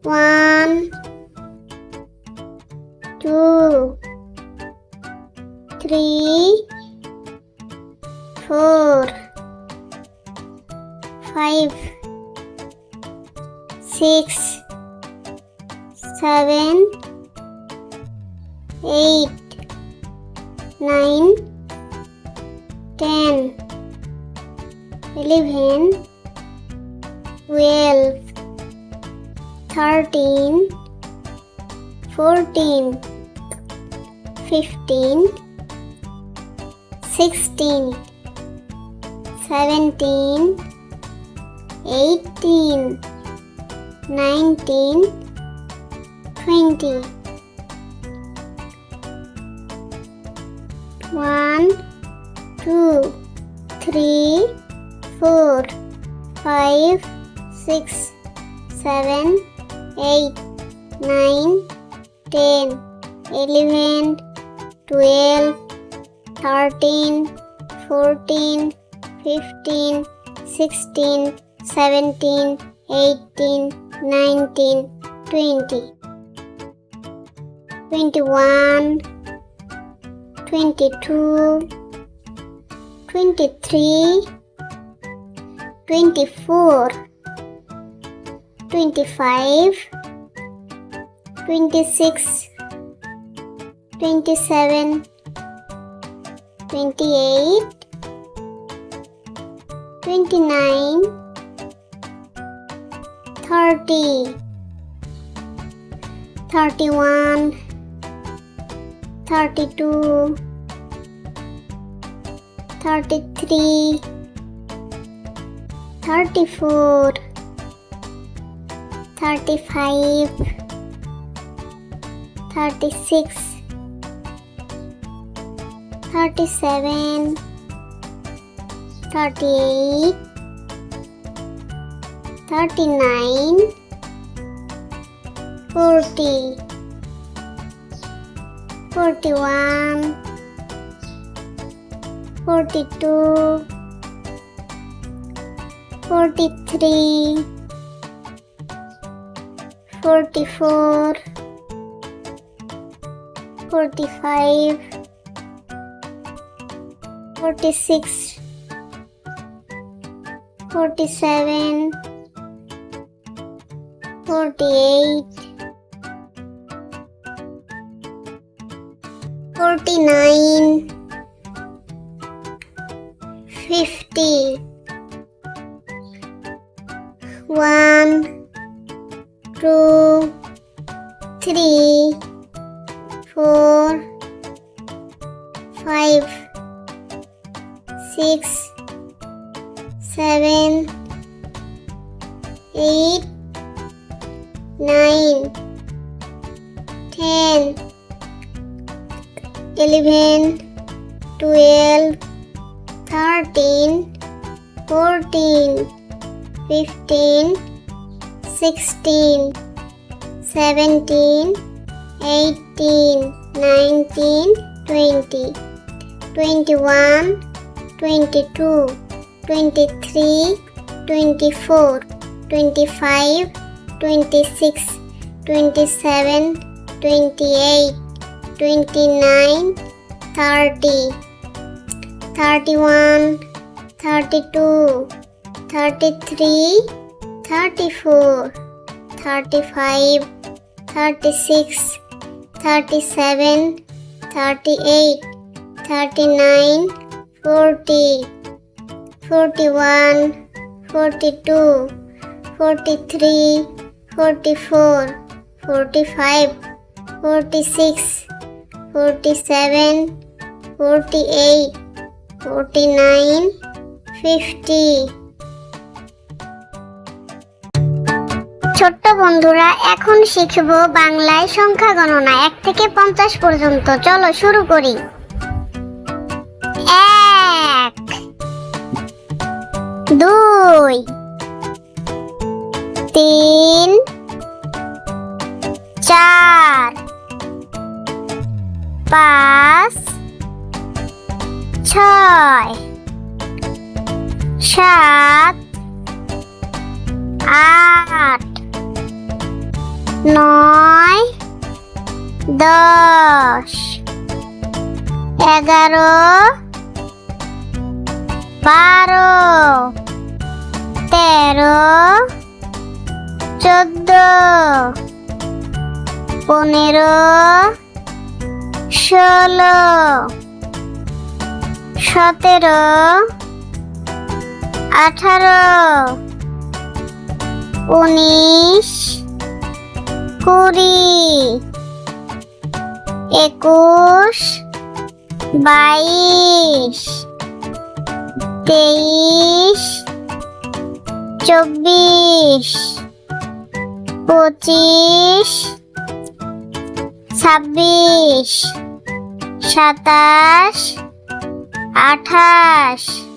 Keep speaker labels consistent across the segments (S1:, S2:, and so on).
S1: 1, 2, 3, 4, 5, 6, 7, 8, 9, 10, 11, 12, 13, 14, 15, 16, 17, 18, 19, 20. 1, 2, 3, 4, 5, 6, 7, 8, 9, 10, 11, 12, 13, 14, 15, 16, 17, 18, 19, 20. 21, 22, 23, 24, 25, 26, 27, 28, 29, 30, 31, 32, 33, 34, 35, 36, 37, 38, 39, 40, 41, 42, 43, 44, 45, 46, 47, 48, 49, 50. 1, 2, 3, 4, 5, 6, 7, 8, 9, 10, 11, 12, 13, 14, 15, 16, 17, 18, 19, 20, 21, 22, 23, 24, 25, 26, 27, 28, 29, 30, 31, 32, 33, 34, 35, 36, 37, 38, 39, 40, 41, 42, 43, 44, 45, 46, 47, 48, 49, 50. ছোট্ট বন্ধুরা, এখন শিখব বাংলায় সংখ্যা গণনা 1 থেকে 50 পর্যন্ত। চলো শুরু করি। 1, 2, 3, 4, 5, 6, 7, 8, 9 10 11 12 13 14 15 16 17 18 19 20 21 22 23 24 25 26 27 28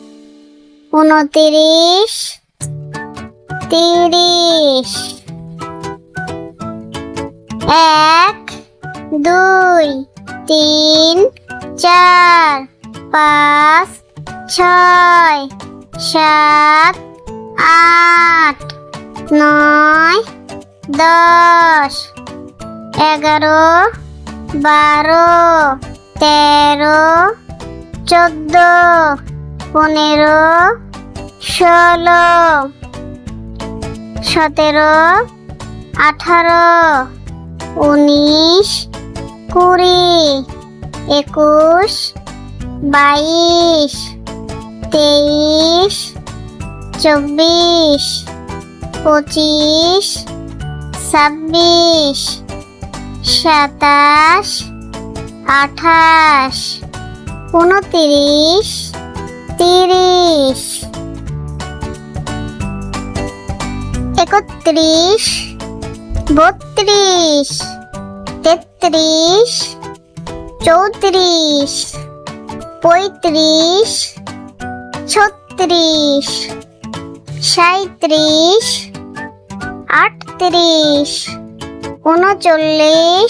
S1: 29 30 1 2 3 4 5 6 7 8 9 10 11 12 13 14 15 16 17 18 19 20 21 22 23 24 25 26 27 28 29 30 31 32 33 34 35 36 37 38 39 40 41 42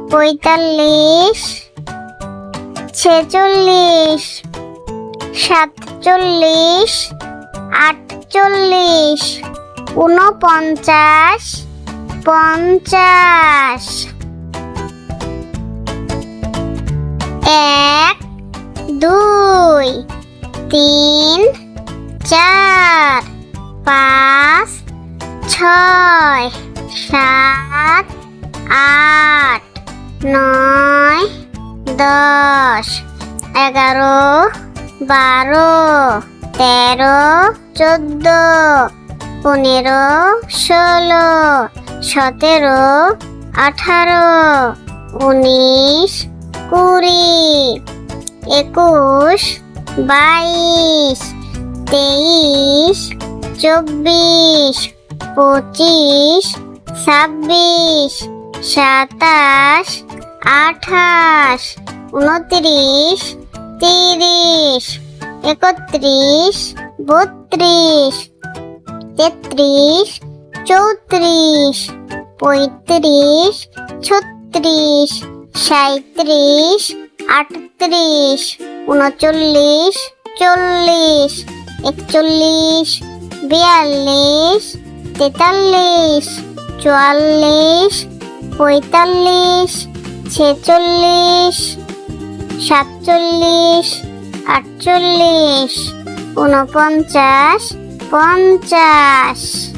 S1: 43 44 45 46 47 48 49 50 1 2 3 4 5 6 7 8 9 10 11 12 13 14 15 16 17 18 19 20 21 22 23 24 25 26 27 28 29 30 31 32 33 34 35 36 37 38 39 40 41 42 43 44 45 46 47 48 49 50